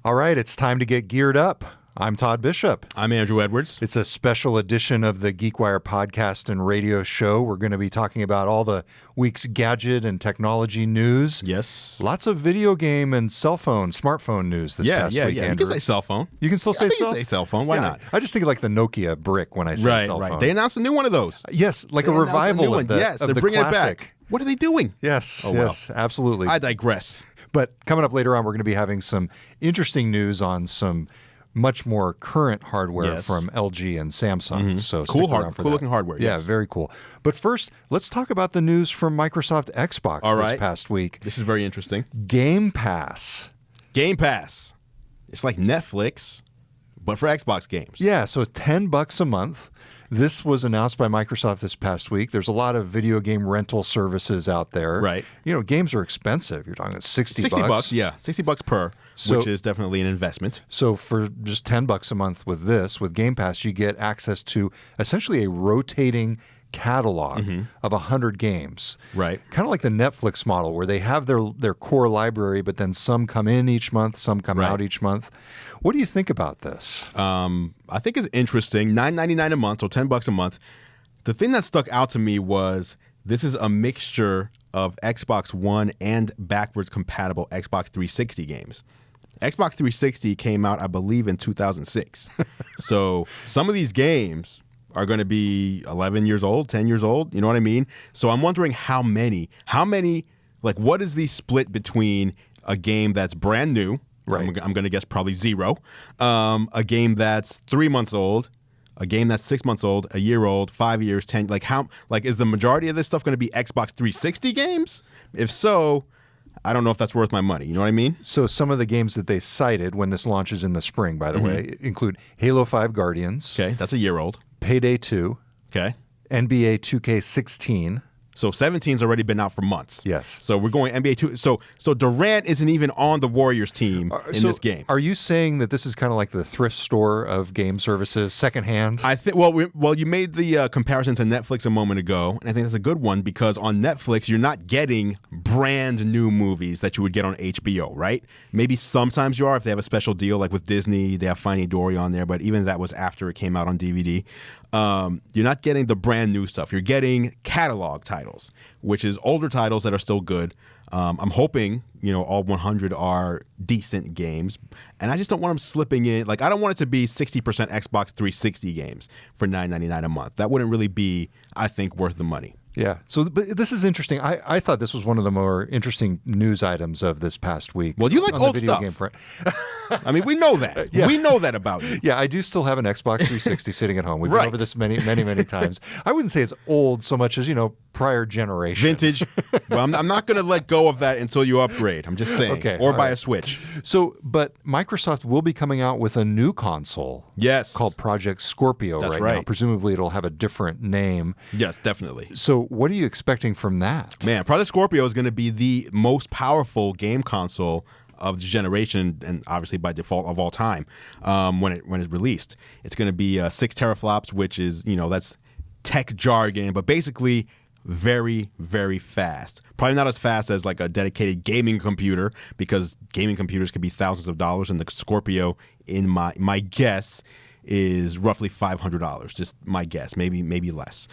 All right, it's time to get geared up. I'm Todd Bishop. I'm Andru Edwards. It's a special edition of the GeekWire podcast and radio show. We're going to be talking about all the week's gadget and technology news. Yes. Lots of video game and cell phone, smartphone news this past week, Yeah. Andru. You can say cell phone. You can still say cell phone? You can say cell phone. Why not? I just think of like the Nokia brick when I say cell phone. Right. They announced a new one of those. Yes, like a revival of the Yes, of they're the bringing classic. it back. What are they doing? Yes, Oh, yes, absolutely. I digress. But coming up later on, we're going to be having some interesting news on some much more current hardware from LG and Samsung. So Cool, stick around for that. looking hardware. Yeah, Yes. very cool. But first, let's talk about the news from Microsoft Xbox this past week. This is very interesting. Game Pass. Game Pass. It's like Netflix, but for Xbox games. Yeah, so it's $10 a month. This was announced by Microsoft this past week. There's a lot of video game rental services out there. Right. You know, games are expensive. You're talking about $60. $60, yeah. $60 per, which is definitely an investment. So for just $10 a month with Game Pass, you get access to essentially a rotating catalog of 100 games. Right. Kind of like the Netflix model where they have their core library, but then some come in each month, some come out each month. What do you think about this? I think it's interesting. $9.99 a month, so $10 a month. The thing that stuck out to me was this is a mixture of Xbox One and backwards compatible Xbox 360 games. Xbox 360 came out, I believe, in 2006. So some of these games are going to be 11 years old, 10 years old. You know what I mean? So I'm wondering how many, like what is the split between a game that's brand new? Right. I'm going to guess probably 0. A game that's 3 months old, a game that's 6 months old, a year old, 5 years, 10. Is the majority of this stuff going to be Xbox 360 games? If so, I don't know if that's worth my money. You know what I mean? So some of the games that they cited when this launches in the spring, by the way, include Halo 5 Guardians. Okay, that's a year old. Payday 2. Okay. NBA 2K16. So 17's already been out for months. Yes. So we're going NBA 2. So Durant isn't even on the Warriors team in this game. Are you saying that this is kind of like the thrift store of game services, secondhand? I think. Well, you made the comparison to Netflix a moment ago, and I think that's a good one because on Netflix you're not getting brand new movies that you would get on HBO, right? Maybe sometimes you are if they have a special deal, like with Disney, they have Finding Dory on there, but even that was after it came out on DVD. You're not getting the brand new stuff. You're getting catalog titles, which is older titles that are still good. I'm hoping, all 100 are decent games, and I just don't want them slipping in. Like, I don't want it to be 60% Xbox 360 games for $9.99 a month. That wouldn't really be, I think, worth the money. Yeah. So, but this is interesting. I thought this was one of the more interesting news items of this past week. Well, you like on old the video stuff. Game front. I mean, we know that. Yeah. We know that about you. Yeah, I do still have an Xbox 360 sitting at home. We've Right. been over this many times. I wouldn't say it's old so much as, prior generation. Vintage. Well, I'm not going to let go of that until you upgrade. I'm just saying. Okay, Or all buy right. a Switch. So, but Microsoft will be coming out with a new console. Yes. Called Project Scorpio That's now. right. Presumably it'll have a different name. Yes, definitely. So what are you expecting from that? Man, Project Scorpio is going to be the most powerful game console of the generation, and obviously by default of all time, when it's released. It's going to be 6 teraflops, which is, that's tech jargon, but basically very, very fast. Probably not as fast as like a dedicated gaming computer, because gaming computers could be thousands of dollars, and the Scorpio, in my guess, is roughly $500. Just my guess, maybe less.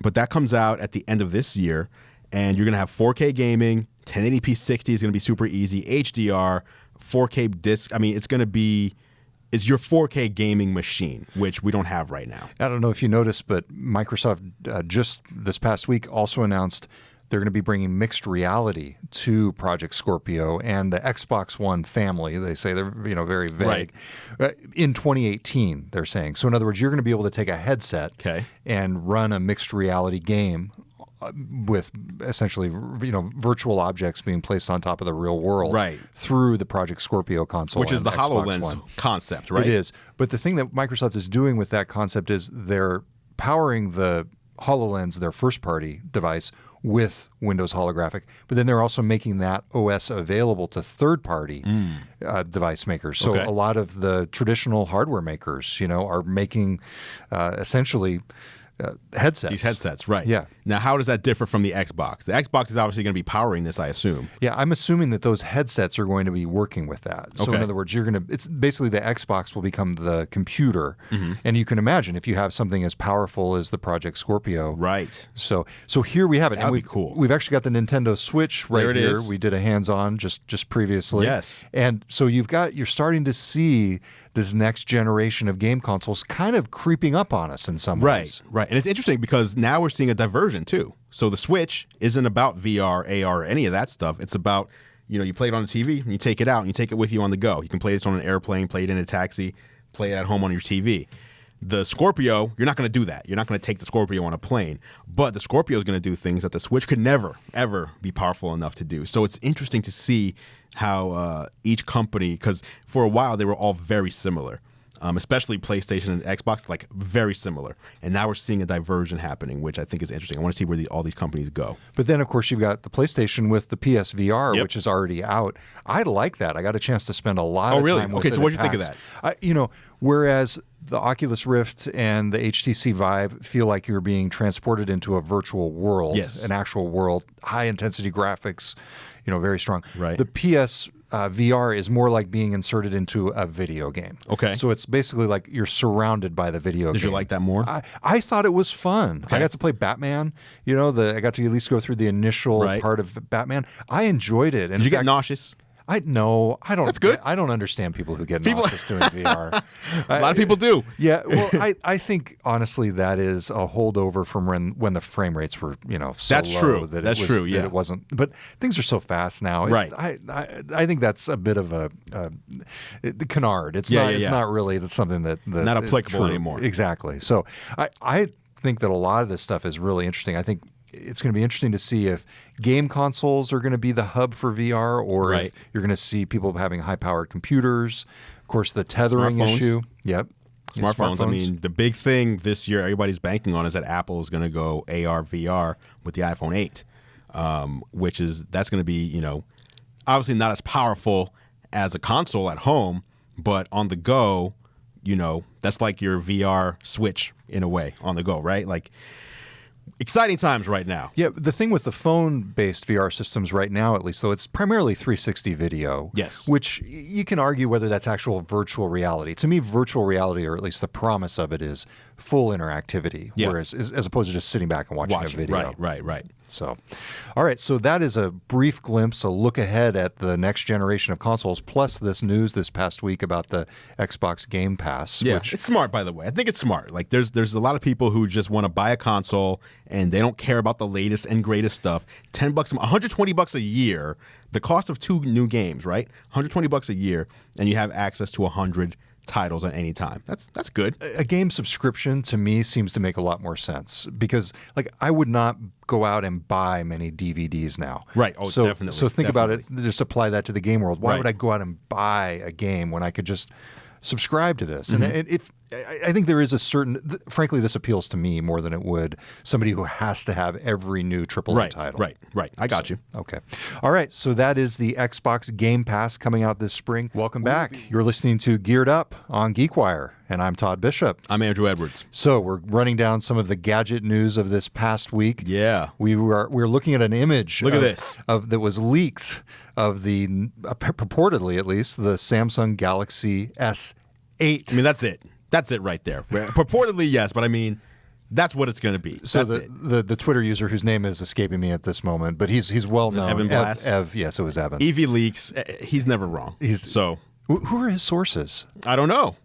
But that comes out at the end of this year, and you're going to have 4K gaming, 1080p 60 is going to be super easy, HDR, 4K disc. I mean, it's your 4K gaming machine, which we don't have right now. I don't know if you noticed, but Microsoft just this past week also announced they're going to be bringing mixed reality to Project Scorpio and the Xbox One family. They say they're very vague. Right. In 2018, they're saying. So in other words, you're going to be able to take a headset and run a mixed reality game with essentially virtual objects being placed on top of the real world through the Project Scorpio console, which is the HoloLens concept, right? It is. But the thing that Microsoft is doing with that concept is they're powering the HoloLens, their first-party device, with Windows Holographic, but then they're also making that OS available to third-party device makers. So a lot of the traditional hardware makers, are making essentially headsets. These headsets, right. Yeah. Now, how does that differ from the Xbox? The Xbox is obviously going to be powering this, I assume. Yeah, I'm assuming that those headsets are going to be working with that. So Okay. in other words, it's basically the Xbox will become the computer. And you can imagine if you have something as powerful as the Project Scorpio. Right. So here we have it. That'd be cool. We've actually got the Nintendo Switch right There it here. is. We did a hands-on just previously. Yes. And so you're starting to see this next generation of game consoles kind of creeping up on us in some ways. Right. And it's interesting because now we're seeing a diversion too. So the Switch isn't about VR, AR, or any of that stuff. It's about, you play it on the TV and you take it out and you take it with you on the go. You can play this on an airplane, play it in a taxi, play it at home on your TV. The Scorpio, you're not going to do that. You're not going to take the Scorpio on a plane. But the Scorpio is going to do things that the Switch could never, ever be powerful enough to do. So it's interesting to see how each company, because for a while they were all very similar, especially PlayStation and Xbox, like very similar. And now we're seeing a diversion happening, which I think is interesting. I want to see where all these companies go. But then, of course, you've got the PlayStation with the PSVR, Yep. which is already out. I like that. I got a chance to spend a lot of really? time with Okay, it so at what do you think of PAX. Whereas the Oculus Rift and the HTC Vive feel like you're being transported into a virtual world, Yes. an actual world, high-intensity graphics, very strong. Right. The PS VR is more like being inserted into a video game. Okay. So it's basically like you're surrounded by the video game. Did you like that more? I thought it was fun. Okay. I got to play Batman. I got to at least go through the initial Right. part of Batman. I enjoyed it. Did you get nauseous? I don't. That's good. I don't understand people who get nauseous doing VR. A lot of people do. Yeah, well, I think honestly that is a holdover from when the frame rates were so That's low true. that That's it was, true, yeah. that it wasn't. But things are so fast now. Right. I think that's a bit of a canard. It's Yeah, not. yeah, It's yeah. not really something that Not is applicable true. anymore. Exactly. So I think that a lot of this stuff is really interesting. I think it's going to be interesting to see if game consoles are going to be the hub for VR, or Right. if you're going to see people having high-powered computers. Of course, the tethering Smartphones. issue. Yep. Yeah, Smartphones. I mean, the big thing this year everybody's banking on is that Apple is going to go AR, VR with the iPhone 8, that's going to be, obviously not as powerful as a console at home, but on the go, that's like your VR Switch in a way on the go, right? Like, exciting times right now. Yeah, the thing with the phone-based VR systems right now, at least, though, it's primarily 360 video. Yes. Which you can argue whether that's actual virtual reality. To me, virtual reality, or at least the promise of it, is full interactivity, Yeah. whereas as opposed to just sitting back and watching a video. Right. So, all right. So that is a brief glimpse, a look ahead at the next generation of consoles, plus this news this past week about the Xbox Game Pass. Yeah, Which, it's smart, by the way. I think it's smart. Like, there's a lot of people who just want to buy a console and they don't care about the latest and greatest stuff. $10, $120 a year, the cost of 2 new games, right? $120 a year, and you have access to 100 titles at any time. That's good. a game subscription to me seems to make a lot more sense because, like, I would not go out and buy many DVDs now. Right. Oh, so, definitely. So think about it. Just apply that to the game world. Why Right. would I go out and buy a game when I could just subscribe to this? Mm-hmm. And I think there is a certain, frankly, this appeals to me more than it would somebody who has to have every new AAA title. Right. I got you. Okay. All right. So that is the Xbox Game Pass coming out this spring. Welcome back. You're listening to Geared Up on GeekWire, and I'm Todd Bishop. I'm Andrew Edwards. So we're running down some of the gadget news of this past week. Yeah. We're looking at an image. Look at this. That was leaked of the purportedly, at least, the Samsung Galaxy S8. I mean, that's it. That's it right there. Purportedly, yes, but I mean, that's what it's going to be. So That's the Twitter user whose name is escaping me at this moment, but he's well known. Evan Blass? Yes, it was Evan. Evie Leaks, he's never wrong. So Who are his sources? I don't know.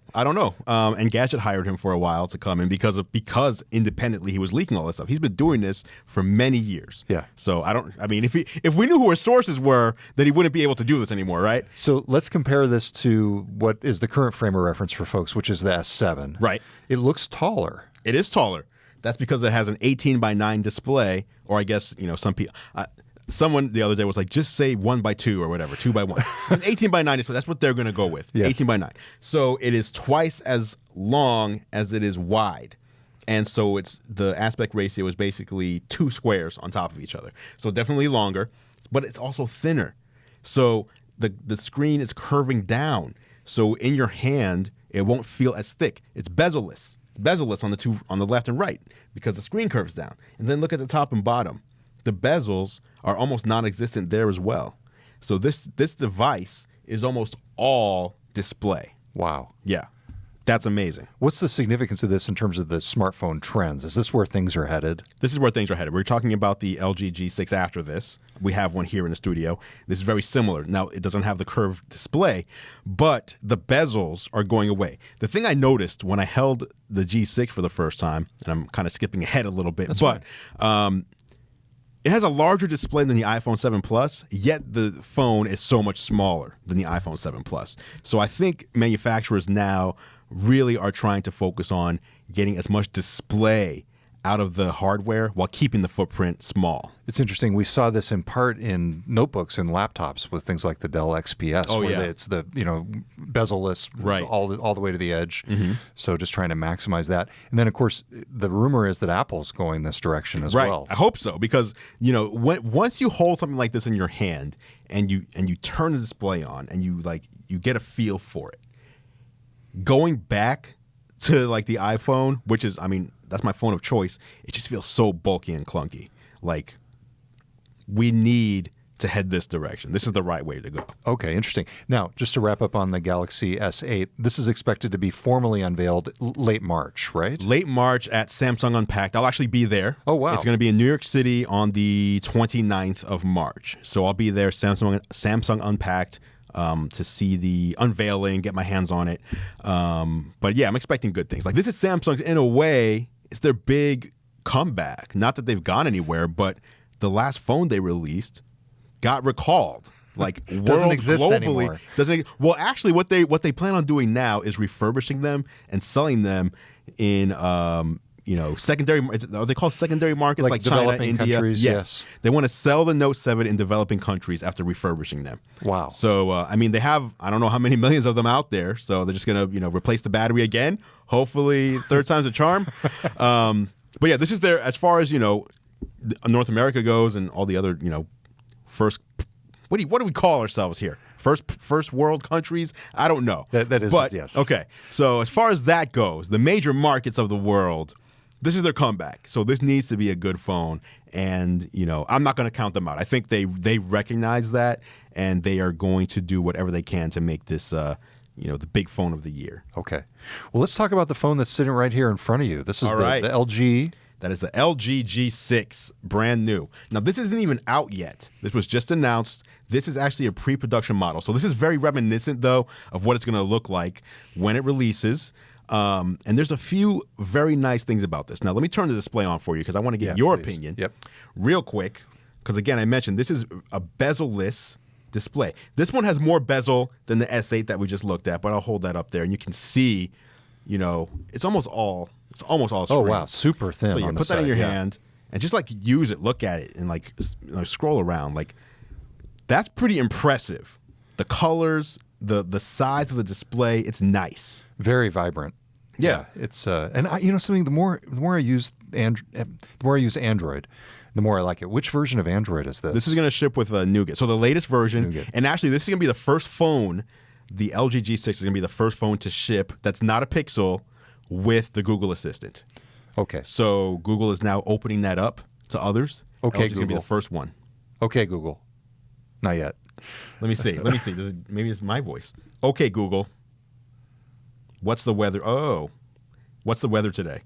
And Gadget hired him for a while to come in because independently he was leaking all this stuff. He's been doing this for many years. Yeah. So if we knew who his sources were, then he wouldn't be able to do this anymore, right? So let's compare this to what is the current frame of reference for folks, which is the S7. Right. It looks taller. It is taller. That's because it has an 18:9 display, or I guess, some people. Someone the other day was like, just say 1:2 or whatever, 2:1. An 18:9 display. That's what they're going to go with. Yes. 18:9. So it is twice as long as it is wide. And so the aspect ratio is basically 2 squares on top of each other. So definitely longer, but it's also thinner. So the screen is curving down. So in your hand, it won't feel as thick. It's bezel-less. bezel-less on the left and right because the screen curves down. And then look at the top and bottom. The bezels are almost non-existent there as well. So this device is almost all display. Wow. Yeah. That's amazing. What's the significance of this in terms of the smartphone trends? Is this where things are headed? This is where things are headed. We're talking about the LG G6 after this. We have one here in the studio. This is very similar. Now, it doesn't have the curved display, but the bezels are going away. The thing I noticed when I held the G6 for the first time, and I'm kind of skipping ahead a little bit, it has a larger display than the iPhone 7 Plus, yet the phone is so much smaller than the iPhone 7 Plus. So I think manufacturers now really are trying to focus on getting as much display out of the hardware while keeping the footprint small. It's interesting. We saw this in part in notebooks and laptops with things like the Dell XPS, where it's the bezel-less all the way to the edge. So just trying to maximize that. And then, of course, the rumor is that Apple's going this direction as well. I hope so, because once you hold something like this in your hand and you turn the display on and you get a feel for it, going back to like the iPhone, which is, that's my phone of choice, it just feels so bulky and clunky. Like, we need to head this direction. This is the right way to go. Okay, interesting. Now, just to wrap up on the Galaxy S8, this is expected to be formally unveiled late March, right? Late March at Samsung Unpacked. I'll actually be there. Oh, wow. It's going to be in New York City on the 29th of March. So I'll be there, Samsung Unpacked, to see the unveiling, get my hands on it. But yeah, I'm expecting good things. Like, this is Samsung's, in a way, it's their big comeback. Not that they've gone anywhere, but the last phone they released got recalled. Like, doesn't exist globally anymore. Well, actually, what they plan on doing now is refurbishing them and selling them in secondary. Are they called secondary markets, like China, developing India? countries? Yes. They want to sell the Note 7 in developing countries after refurbishing them. Wow. So they have, I don't know how many millions of them out there. So they're just gonna replace the battery again. Hopefully, third time's a charm. But yeah, this is their, as far as North America goes and all the other first. What do we call ourselves here? First world countries? I don't know. That is, but, yes. Okay. So as far as that goes, the major markets of the world, this is their comeback. So this needs to be a good phone. And, I'm not going to count them out. I think they recognize that, and they are going to do whatever they can to make this, the big phone of the year. Okay. Well, let's talk about the phone that's sitting right here in front of you. This is the LG. That is the LG G6, brand new. Now, this isn't even out yet. This was just announced. This is actually a pre-production model. So this is very reminiscent, though, of what it's going to look like when it releases. And there's a few very nice things about this. Now, let me turn the display on for you because I want to get your opinion real quick. Because, again, I mentioned this is a bezel-less display. This one has more bezel than the S8 that we just looked at, but I'll hold that up there. And you can see, it's almost all screen. Oh, wow. Super thin. So you on put the that in side, your hand and just use it, look at it, and scroll around. That's pretty impressive. The colors, the size of the display, it's nice. Very vibrant. Yeah. It's and something. The more I use Android, the more I like it. Which version of Android is this? This is going to ship with Nougat. So the latest version, Nougat. And actually this is going to be the first phone. The LG G6 is going to be the first phone to ship that's not a Pixel with the Google Assistant. Okay. So Google is now opening that up to others. Okay, LG's going to be the first one. Okay, Google. Not yet. Let me see. Maybe it's my voice. Okay, Google. What's the weather? Oh, what's the weather today?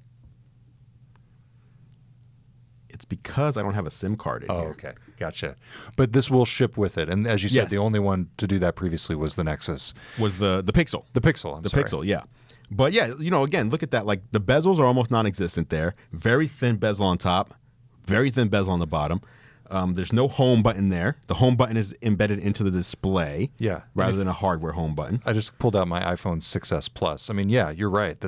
It's because I don't have a SIM card in here. Okay. Gotcha. But this will ship with it. And as you said, Yes. the only one to do that previously was the Nexus. Was the Pixel. The Pixel. The Pixel, yeah. But yeah, again, look at that. Like, the bezels are almost non-existent there. Very thin bezel on top. Very thin bezel on the bottom. There's no home button there. The home button is embedded into the display, Yeah. rather than a hardware home button. I just pulled out my iPhone 6s Plus. Yeah, you're right.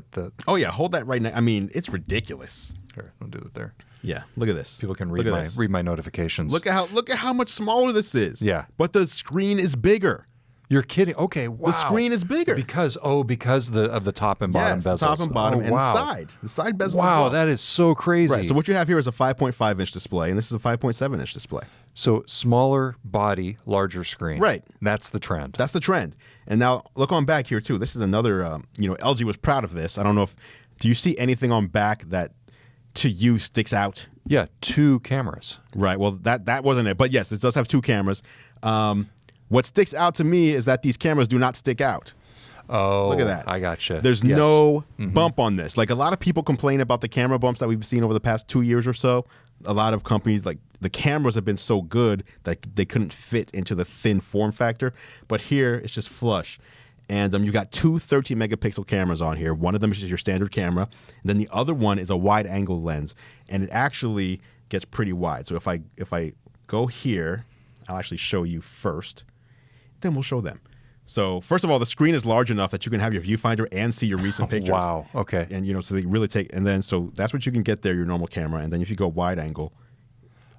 Oh yeah, hold that right now. It's ridiculous. Here, I'll do it there. Yeah, look at this. People can Look read at this. my notifications. Look at how much smaller this is. Yeah. But the screen is bigger. You're kidding. Okay, wow. The screen is bigger. Because of the top and bottom bezels. Top and bottom, and wow. the side. The side bezel. Wow, as well. that is so crazy. Right. So what you have here is a 5.5-inch display, and this is a 5.7-inch display. So smaller body, larger screen. Right. That's the trend. That's the trend. And now look on back here too. This is another. LG was proud of this. I don't know if Do you see anything on back that to you sticks out? Yeah, 2 cameras. Right. Well, that wasn't it. But yes, it does have 2 cameras. What sticks out to me is that these cameras do not stick out. Oh, look at that. I gotcha. There's no bump on this. Like, a lot of people complain about the camera bumps that we've seen over the past 2 years or so. A lot of companies, like, the cameras have been so good that they couldn't fit into the thin form factor. But here, it's just flush. And you've got 2 13-megapixel cameras on here. One of them is just your standard camera. And then the other one is a wide-angle lens. And it actually gets pretty wide. So if I go here, I'll actually show you first. Then we'll show them. So first of all, the screen is large enough that you can have your viewfinder and see your recent pictures. Wow. Okay. And so they really take, and then so that's what you can get there, your normal camera. And then if you go wide angle,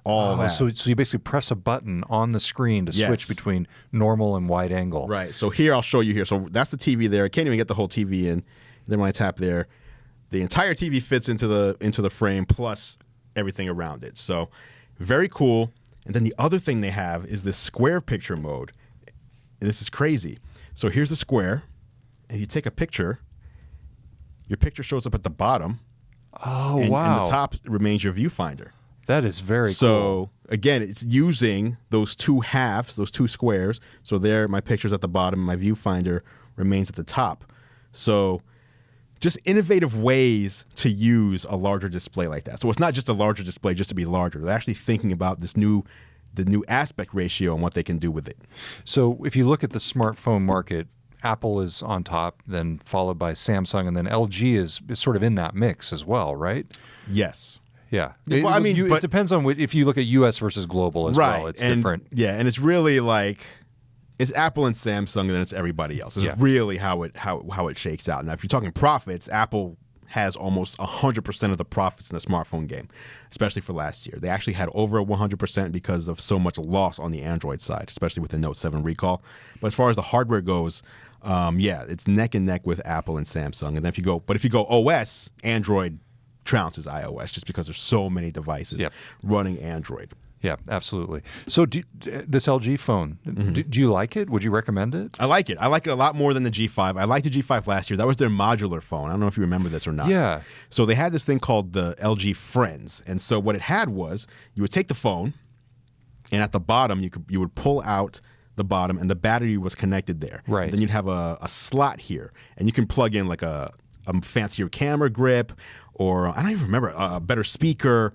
all that. So you basically press a button on the screen to switch between normal and wide angle. Right. So here, I'll show you here. So that's the TV there. I can't even get the whole TV in. Then when I tap there, the entire TV fits into the frame plus everything around it. So very cool. And then the other thing they have is this square picture mode. And this is crazy. So here's the square. And you take a picture, your picture shows up at the bottom. Oh, wow. And the top remains your viewfinder. That is very cool. So again, it's using those 2 halves, those 2 squares. So there, my picture's at the bottom, my viewfinder remains at the top. So just innovative ways to use a larger display like that. So it's not just a larger display just to be larger. They're actually thinking about the new aspect ratio and what they can do with it. So if you look at the smartphone market, Apple is on top, then followed by Samsung, and then LG is sort of in that mix as well, right? Yes. Yeah. Well, I mean, it depends on if you look at U.S. versus global as well. It's different. Yeah, and it's really like it's Apple and Samsung, and then it's everybody else. It's really how it shakes out. Now, if you're talking profits, Apple has almost 100% of the profits in the smartphone game, especially for last year. They actually had over 100% because of so much loss on the Android side, especially with the Note 7 recall. But as far as the hardware goes, it's neck and neck with Apple and Samsung. And then if you go OS, Android trounces iOS just because there's so many devices running Android. Yeah, absolutely. So this LG phone, do you like it? Would you recommend it? I like it. I like it a lot more than the G5. I liked the G5 last year. That was their modular phone. I don't know if you remember this or not. Yeah. So they had this thing called the LG Friends. And so what it had was you would take the phone, and at the bottom you would pull out the bottom, and the battery was connected there. Right. And then you'd have a slot here, and you can plug in like a fancier camera grip, or I don't even remember, a better speaker.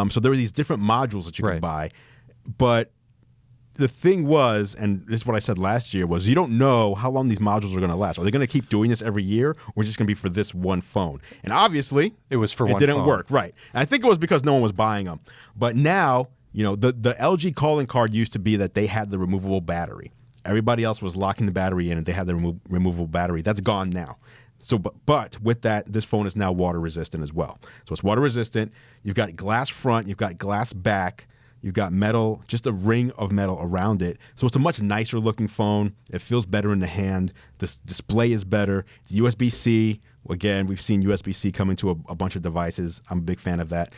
So there were these different modules that you could buy. But the thing was, and this is what I said last year, was you don't know how long these modules are going to last. Are they going to keep doing this every year, or is it just going to be for this one phone? And obviously, it was for one phone. It didn't work, right. And I think it was because no one was buying them. But now, the LG calling card used to be that they had the removable battery. Everybody else was locking the battery in, and they had the removable battery. That's gone now. So, but with that, this phone is now water resistant as well. So it's water resistant. You've got glass front. You've got glass back. You've got metal, just a ring of metal around it. So it's a much nicer looking phone. It feels better in the hand. This display is better. It's USB-C. Again, we've seen USB-C coming to a bunch of devices. I'm a big fan of that.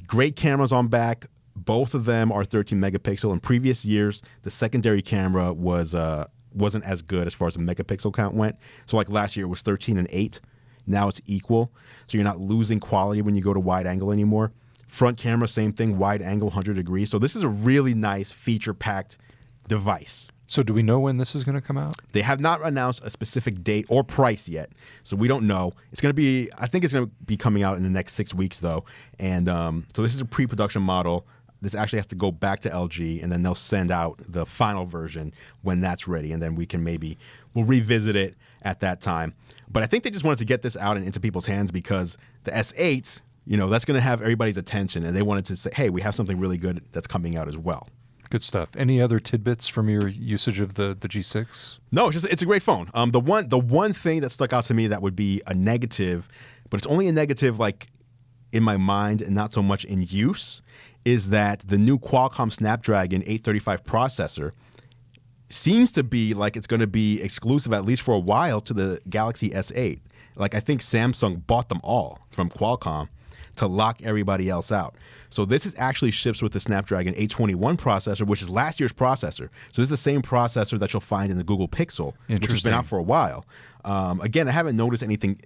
Great cameras on back. Both of them are 13 megapixel. In previous years, the secondary camera wasn't as good as far as the megapixel count went. So like last year it was 13 and 8. Now it's equal. So you're not losing quality when you go to wide angle anymore. Front camera, same thing, wide angle, 100 degrees. So this is a really nice feature-packed device. So do we know when this is going to come out? They have not announced a specific date or price yet. So we don't know. I think it's going to be coming out in the next 6 weeks though. And so this is a pre-production model. This actually has to go back to LG, and then they'll send out the final version when that's ready, and then we'll revisit it at that time. But I think they just wanted to get this out and into people's hands because the S8, that's going to have everybody's attention, and they wanted to say, hey, we have something really good that's coming out as well. Good stuff. Any other tidbits from your usage of the G6? No, it's a great phone. The one thing that stuck out to me that would be a negative, but it's only a negative like in my mind and not so much in use, is that the new Qualcomm Snapdragon 835 processor seems to be like it's going to be exclusive, at least for a while, to the Galaxy S8. Like I think Samsung bought them all from Qualcomm to lock everybody else out. So this actually ships with the Snapdragon 821 processor, which is last year's processor. So this is the same processor that you'll find in the Google Pixel, which has been out for a while. Again, I haven't noticed anything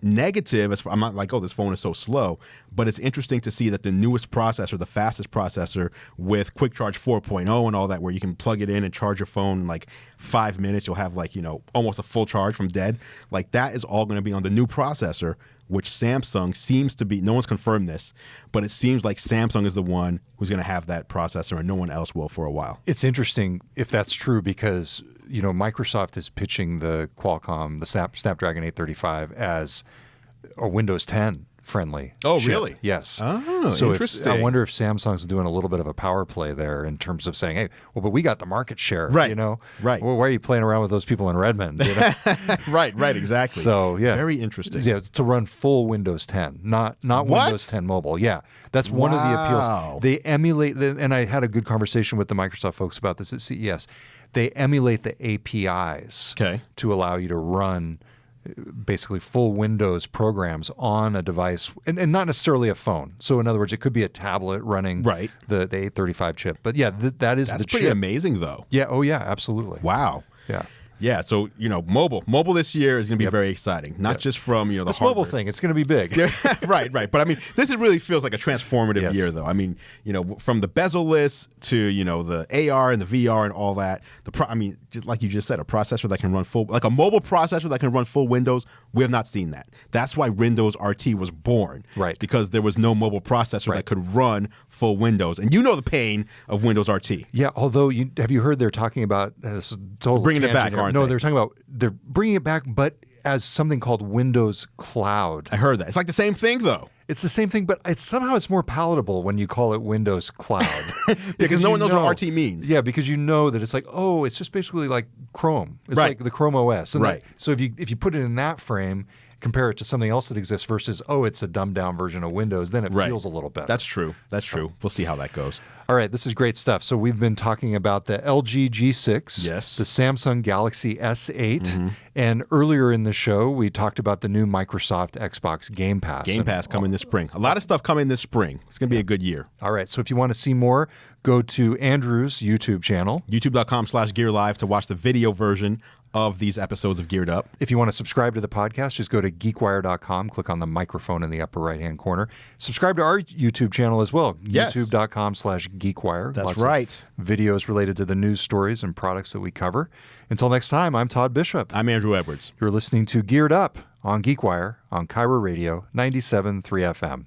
negative, I'm not like, oh, this phone is so slow, but it's interesting to see that the newest processor, the fastest processor with Quick Charge 4.0 and all that, where you can plug it in and charge your phone in like 5 minutes, you'll have like, almost a full charge from dead. Like that is all going to be on the new processor, which Samsung seems to be, no one's confirmed this, but it seems like Samsung is the one who's going to have that processor and no one else will for a while. It's interesting if that's true because, Microsoft is pitching the Qualcomm, the Snapdragon 835 as a Windows 10 friendly. Oh, chip. really? Yes. Oh, so interesting. I wonder if Samsung's doing a little bit of a power play there in terms of saying, hey, well, but we got the market share, Right. Right. Well, why are you playing around with those people in Redmond? Right, exactly. So, yeah. Very interesting. Yeah, to run full Windows 10, not Windows 10 Mobile. Yeah, that's one of the appeals. They emulate, and I had a good conversation with the Microsoft folks about this at CES. They emulate the APIs to allow you to run basically full Windows programs on a device, and not necessarily a phone. So in other words, it could be a tablet running the 835 chip. But yeah, that is That's the pretty chip. Amazing, though. Yeah. Oh, yeah. Absolutely. Wow. Yeah. Yeah, so mobile this year is going to be very exciting. Not just from the this hardware. mobile thing, it's going to be big. Right. But I mean, this really feels like a transformative year, though. I mean, from the bezel-less to the AR and the VR and all that. Just like you just said, a processor that can run a mobile processor that can run full Windows. We have not seen that. That's why Windows RT was born, right? Because there was no mobile processor that could run full Windows, and the pain of Windows RT. Yeah, although have you heard they're talking about this is total bringing it back? No, they're talking about they're bringing it back, but as something called Windows Cloud. I heard that. It's like the same thing, though. It's the same thing, but somehow it's more palatable when you call it Windows Cloud. Because no one knows what RT means. Yeah, because you know that it's like, oh, it's just basically like Chrome. It's like the Chrome OS. And so if you put it in that frame, compare it to something else that exists versus, it's a dumbed down version of Windows, then it feels a little better. That's true. True. We'll see how that goes. All right, this is great stuff. So we've been talking about the LG G6, the Samsung Galaxy S8, and earlier in the show, we talked about the new Microsoft Xbox Game Pass. Game Pass coming this spring. A lot of stuff coming this spring. It's going to be a good year. All right, so if you want to see more, go to Andrew's YouTube channel. YouTube.com/GearLive to watch the video version of these episodes of Geared Up. If you want to subscribe to the podcast, just go to GeekWire.com, click on the microphone in the upper right-hand corner. Subscribe to our YouTube channel as well, YouTube.com/GeekWire. That's Lots right. of videos related to the news stories and products that we cover. Until next time, I'm Todd Bishop. I'm Andrew Edwards. You're listening to Geared Up on GeekWire on Kyra Radio 97.3 FM.